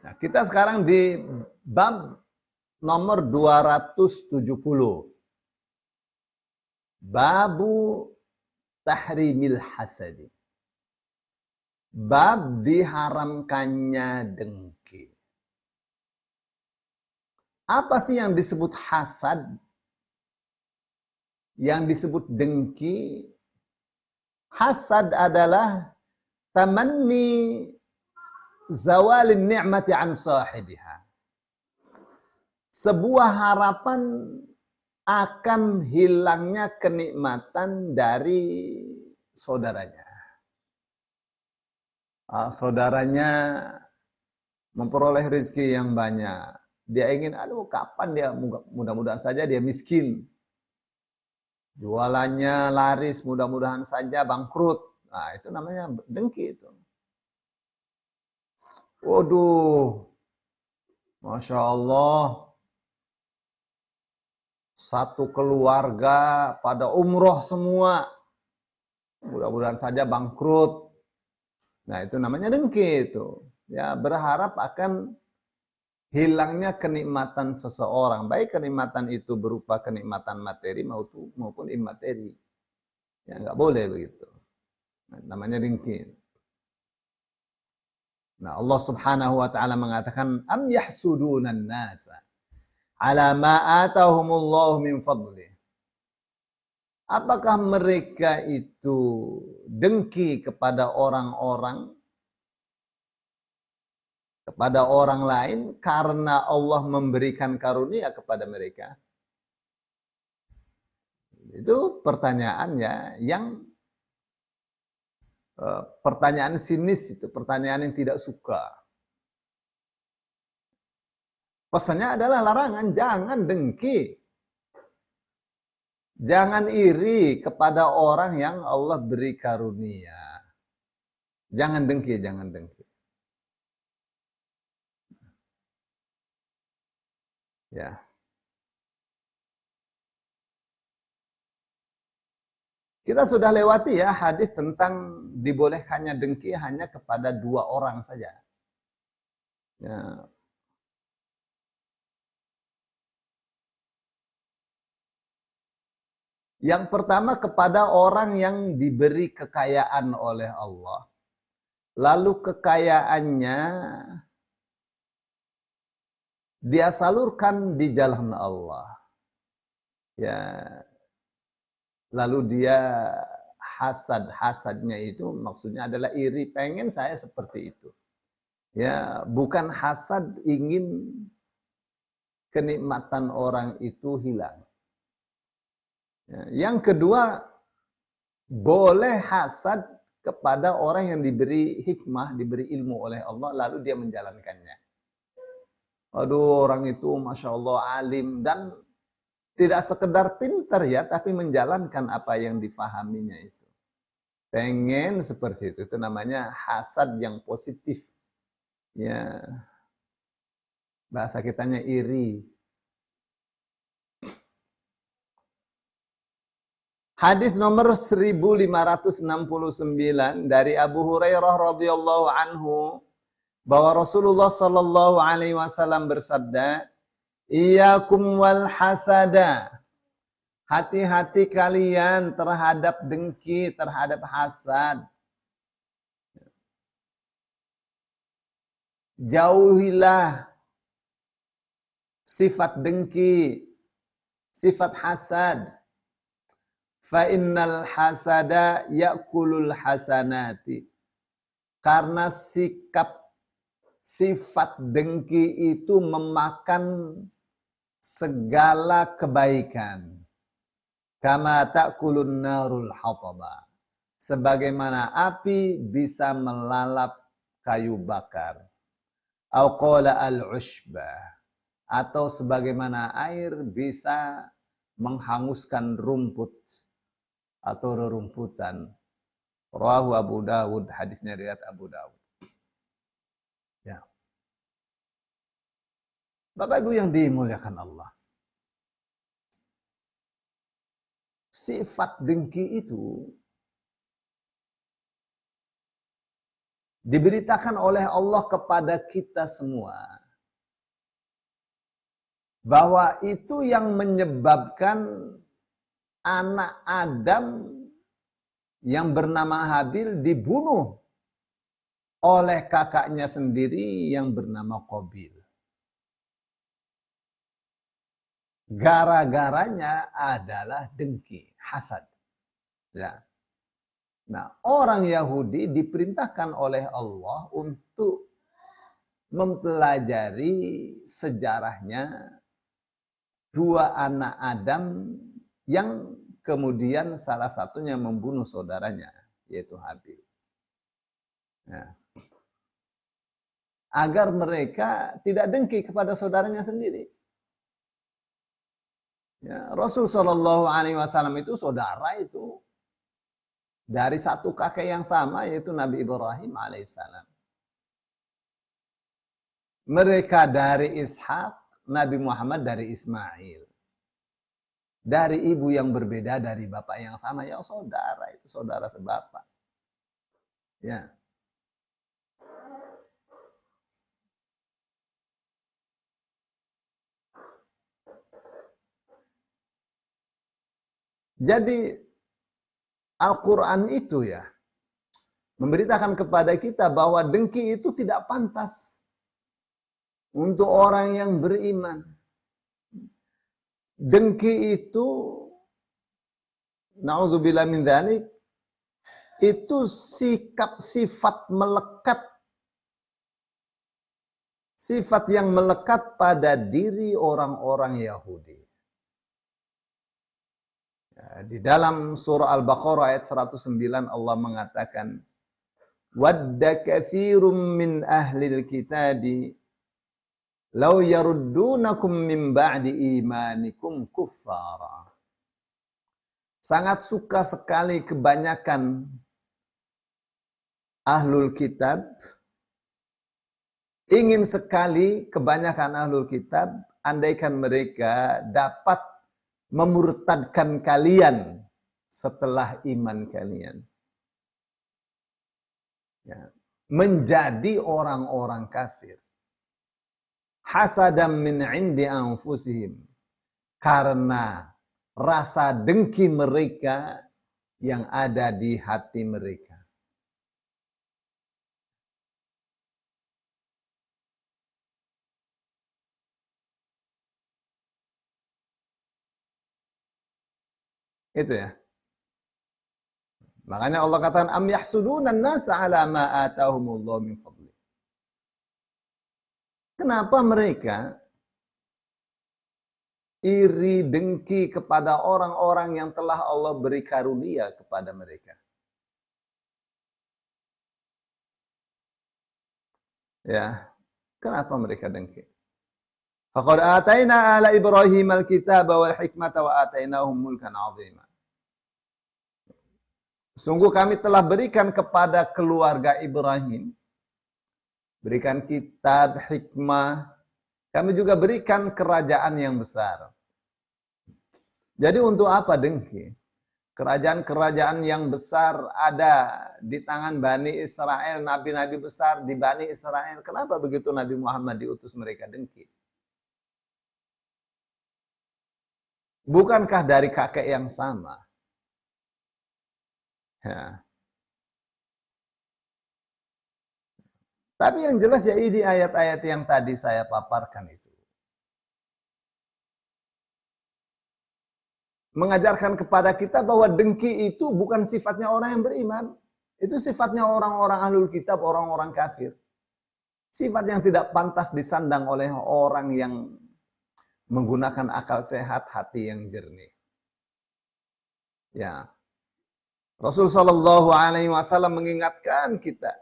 Nah, kita sekarang di bab nomor 270. Babu tahrimil hasadi. Bab diharamkannya dengki. Apa sih yang disebut hasad? Yang disebut dengki? Hasad adalah tamanni zawalin ni'mati an sahibiha. Sebuah harapan akan hilangnya kenikmatan dari saudaranya. Saudaranya memperoleh rezeki yang banyak. Dia ingin, aduh kapan dia, mudah-mudahan saja dia miskin. Jualannya laris, mudah-mudahan saja bangkrut. Nah, itu namanya dengki itu. Waduh, Masya Allah, satu keluarga pada umroh semua. Mudah-mudahan saja bangkrut. Nah, itu namanya dengki itu. Ya, berharap akan hilangnya kenikmatan seseorang, baik kenikmatan itu berupa kenikmatan materi maupun imateri. Ya, nggak boleh begitu. Nah, namanya dengki. Nah, Allah Subhanahu wa taala mengatakan am yahsudunan nasa ala ma atahumullahu min fadli. Apakah mereka itu dengki kepada orang-orang, kepada orang lain karena Allah memberikan karunia kepada mereka? Itu pertanyaannya yang pertanyaan sinis itu, pertanyaan yang tidak suka. Pesannya adalah larangan, jangan dengki. Jangan iri kepada orang yang Allah beri karunia. Jangan dengki, jangan dengki. Ya. Kita sudah lewati ya hadis tentang dibolehkannya dengki hanya kepada dua orang saja. Ya. Yang pertama kepada orang yang diberi kekayaan oleh Allah. Lalu kekayaannya dia salurkan di jalan Allah. Ya. Lalu dia hasadnya itu maksudnya adalah iri, pengen saya seperti itu. Ya, bukan hasad ingin kenikmatan orang itu hilang. Ya, yang kedua, boleh hasad kepada orang yang diberi hikmah, diberi ilmu oleh Allah, lalu dia menjalankannya. Aduh, orang itu Masya Allah alim dan tidak sekedar pintar ya, tapi menjalankan apa yang difahaminya itu. Pengen seperti itu namanya hasad yang positif. Ya, bahasa kitanya iri. Hadis nomor 1569 dari Abu Hurairah radhiyallahu anhu bahwa Rasulullah sallallahu alaihi wasallam bersabda, "Iyyakum wal hasada." Hati-hati kalian terhadap dengki, terhadap hasad. Jauhilah sifat dengki, sifat hasad. Fa innal hasada ya'kulul hasanati. Karena sifat dengki itu memakan segala kebaikan. Kama ta'kulun narul hataba. Sebagaimana api bisa melalap kayu bakar. Au qala al-ushbah. Atau sebagaimana air bisa menghanguskan rumput atau rerumputan. Rawahu Abu Dawud, hadisnya riwayat Abu Dawud. Ya. Bapak Ibu yang dimuliakan Allah. Sifat dengki itu diberitakan oleh Allah kepada kita semua bahwa itu yang menyebabkan anak Adam yang bernama Habil dibunuh oleh kakaknya sendiri yang bernama Qabil. Gara-garanya adalah dengki, hasad. Ya. Nah, orang Yahudi diperintahkan oleh Allah untuk mempelajari sejarahnya dua anak Adam yang kemudian salah satunya membunuh saudaranya, yaitu Habil. Ya. Agar mereka tidak dengki kepada saudaranya sendiri. Ya, Rasul Shallallahu Alaihi Wasallam itu saudara itu dari satu kakek yang sama, yaitu Nabi Ibrahim alaihissalam. Mereka dari Ishak, Nabi Muhammad dari Ismail. Dari ibu yang berbeda, dari bapak yang sama, ya saudara, itu saudara sebapak. Ya. Jadi Al-Quran itu ya memberitakan kepada kita bahwa dengki itu tidak pantas untuk orang yang beriman. Dengki itu, na'udzubillah min dzalik, itu sikap sifat melekat. Sifat yang melekat pada diri orang-orang Yahudi. Ya, di dalam surah Al-Baqarah ayat 109 Allah mengatakan, "Wadda katsirum min ahlil kitabi law yaruddunakum min ba'di imanikum kuffara." Sangat suka sekali kebanyakan ahlul kitab, ingin sekali kebanyakan ahlul kitab, andaikan mereka dapat memurtadkan kalian setelah iman kalian. Ya. Menjadi orang-orang kafir. Hasadam min indi anfusihim. Karena rasa dengki mereka yang ada di hati mereka. Itu ya. Makanya Allah katakan am yahsuduna an-nasa ala ma atahumullahu min fadli. Kenapa mereka iri dengki kepada orang-orang yang telah Allah beri karunia kepada mereka? Ya, kenapa mereka dengki? Faqad ataina ala Ibrahim al-kitaba wal hikmata wa atainahum mulkan 'azima. Sungguh kami telah berikan kepada keluarga Ibrahim, berikan kitab, hikmah, kami juga berikan kerajaan yang besar. Jadi untuk apa dengki? Kerajaan-kerajaan yang besar ada di tangan Bani Israel, nabi-nabi besar di Bani Israel. Kenapa begitu Nabi Muhammad diutus mereka dengki? Bukankah dari kakek yang sama? Ya. Tapi yang jelas ya ini ayat-ayat yang tadi saya paparkan itu. Mengajarkan kepada kita bahwa dengki itu bukan sifatnya orang yang beriman. Itu sifatnya orang-orang ahlul kitab, orang-orang kafir. Sifat yang tidak pantas disandang oleh orang yang menggunakan akal sehat, hati yang jernih. Ya. Rasul Shallallahu Alaihi Wasallam mengingatkan kita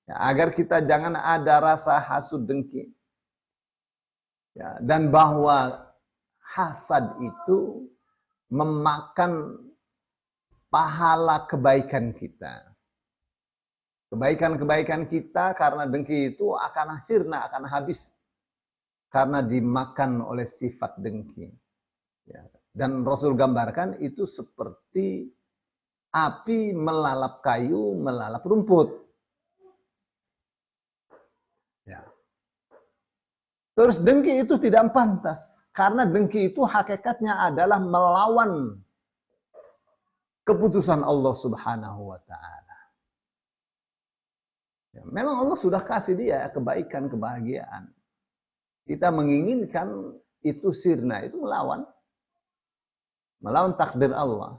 ya, agar kita jangan ada rasa hasud dengki, ya, dan bahwa hasad itu memakan pahala kebaikan kita. Kebaikan-kebaikan kita karena dengki itu akan sirna, akan habis karena dimakan oleh sifat dengki. Ya. Dan Rasul gambarkan itu seperti api melalap kayu, melalap rumput. Terus dengki itu tidak pantas. Karena dengki itu hakikatnya adalah melawan keputusan Allah Subhanahu wa Ta'ala. Ya, memang Allah sudah kasih dia kebaikan, kebahagiaan. Kita menginginkan itu sirna, itu melawan takdir Allah.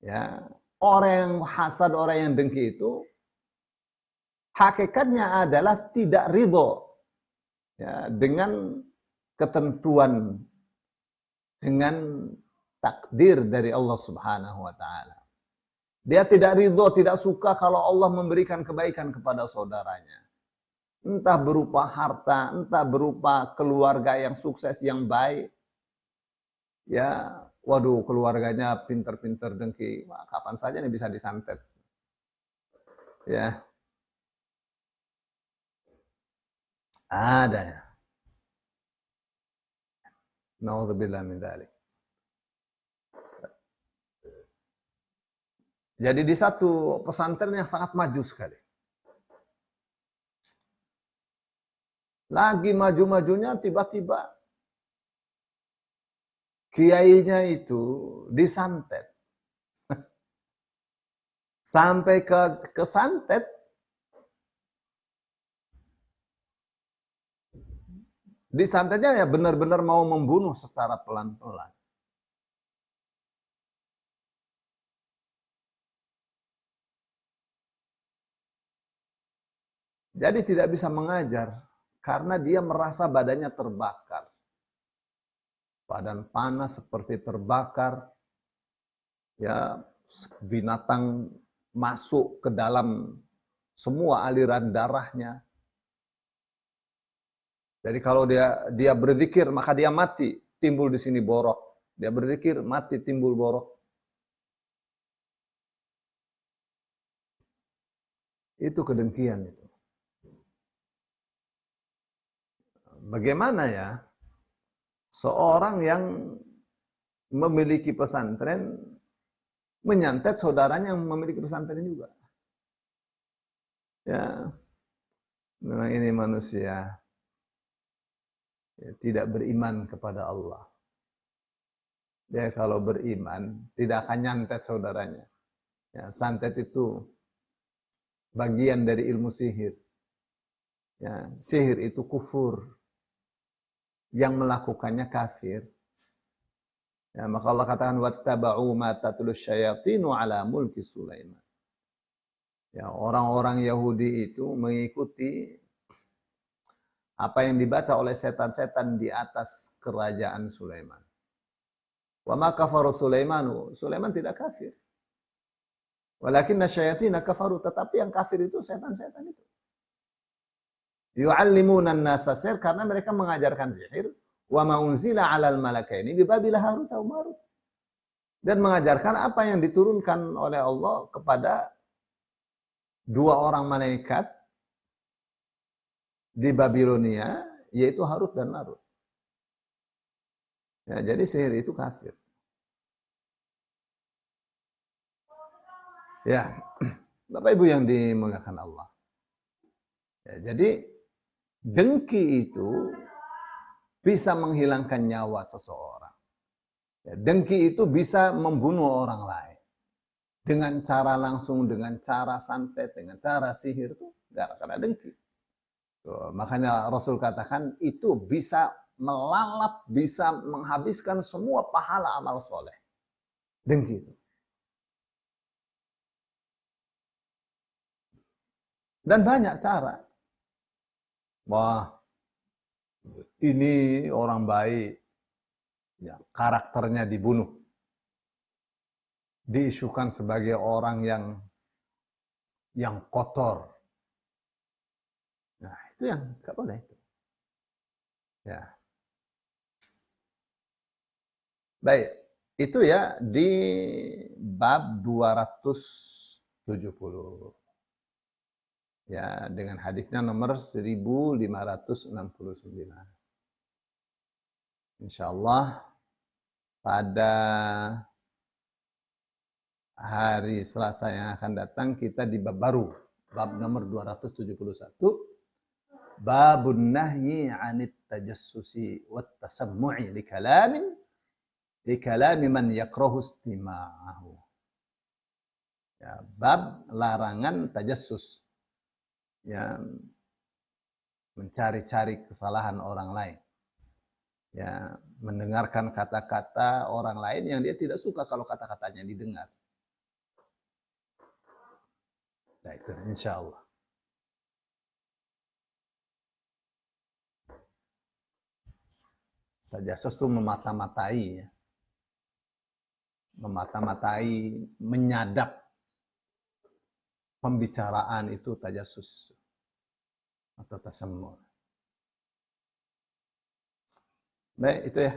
Ya, orang yang hasad, orang yang dengki itu hakikatnya adalah tidak ridho ya, dengan ketentuan, dengan takdir dari Allah Subhanahu wa Ta'ala. Dia tidak ridho, tidak suka kalau Allah memberikan kebaikan kepada saudaranya. Entah berupa harta, entah berupa keluarga yang sukses, yang baik. Ya, waduh, keluarganya pinter-pinter dengki. Wah, kapan saja nih bisa disantet. Ya, ada ya. Nauzubillah min dzalik. Jadi di satu pesantren yang sangat maju sekali. Lagi maju-majunya tiba-tiba kiainya itu disantet. Sampai ke santet, disantetnya ya benar-benar mau membunuh secara pelan-pelan. Jadi tidak bisa mengajar karena dia merasa badannya terbakar. Badan panas seperti terbakar. Ya, binatang masuk ke dalam semua aliran darahnya. Jadi kalau dia berzikir maka dia mati, timbul di sini borok. Dia berzikir mati, timbul borok. Itu kedengkian itu. Bagaimana ya seorang yang memiliki pesantren menyantet saudaranya yang memiliki pesantren juga. Ya, memang ini manusia ya, tidak beriman kepada Allah. Dia kalau beriman tidak akan nyantet saudaranya. Ya, santet itu bagian dari ilmu sihir. Ya, sihir itu kufur. Yang melakukannya kafir. Ya, maka Allah katakan wattaba'u ma tatlus syayatinu ala mulki Sulaiman. Ya, orang-orang Yahudi itu mengikuti apa yang dibaca oleh setan-setan di atas kerajaan Sulaiman. Wa ma kafaru Sulaimanu, Sulaiman tidak kafir. Walakinna syayatina kafaru, tetapi yang kafir itu setan-setan itu. Yu'allimuna an-nasa sihir karena mereka mengajarkan sihir. Wa ma unzila 'alal malakaini bi Babil Harut wa Marut. Dan mengajarkan apa yang diturunkan oleh Allah kepada dua orang malaikat di Babilonia, yaitu Harut dan Marut. Ya, jadi sihir itu kafir. Ya, Bapak Ibu yang dimuliakan Allah. Ya, jadi dengki itu bisa menghilangkan nyawa seseorang. Ya, dengki itu bisa membunuh orang lain. Dengan cara langsung, dengan cara santet, dengan cara sihir itu karena dengki. Tuh, makanya Rasul katakan itu bisa melalap, bisa menghabiskan semua pahala amal soleh. Dengki itu. Dan banyak cara. Wah, ini orang baik, ya, karakternya dibunuh. Diisukan sebagai orang yang kotor. Nah, itu yang nggak boleh. Ya. Baik, itu ya di bab 270. Ya, dengan hadisnya nomor 1569. Insyaallah pada hari Selasa yang akan datang kita di bab baru, bab nomor 271, babun nahyi 'anit tajassusi wat tasammu'i li kalami man yakrahu istima'ahu. Ya, bab larangan tajassus. Ya, mencari-cari kesalahan orang lain. Ya, mendengarkan kata-kata orang lain yang dia tidak suka kalau kata-katanya didengar. Nah, itu insyaallah. Tajassus itu memata-matai, ya. Memata-matai, menyadap pembicaraan itu tajassus atau tasammu'. Baik, itu ya.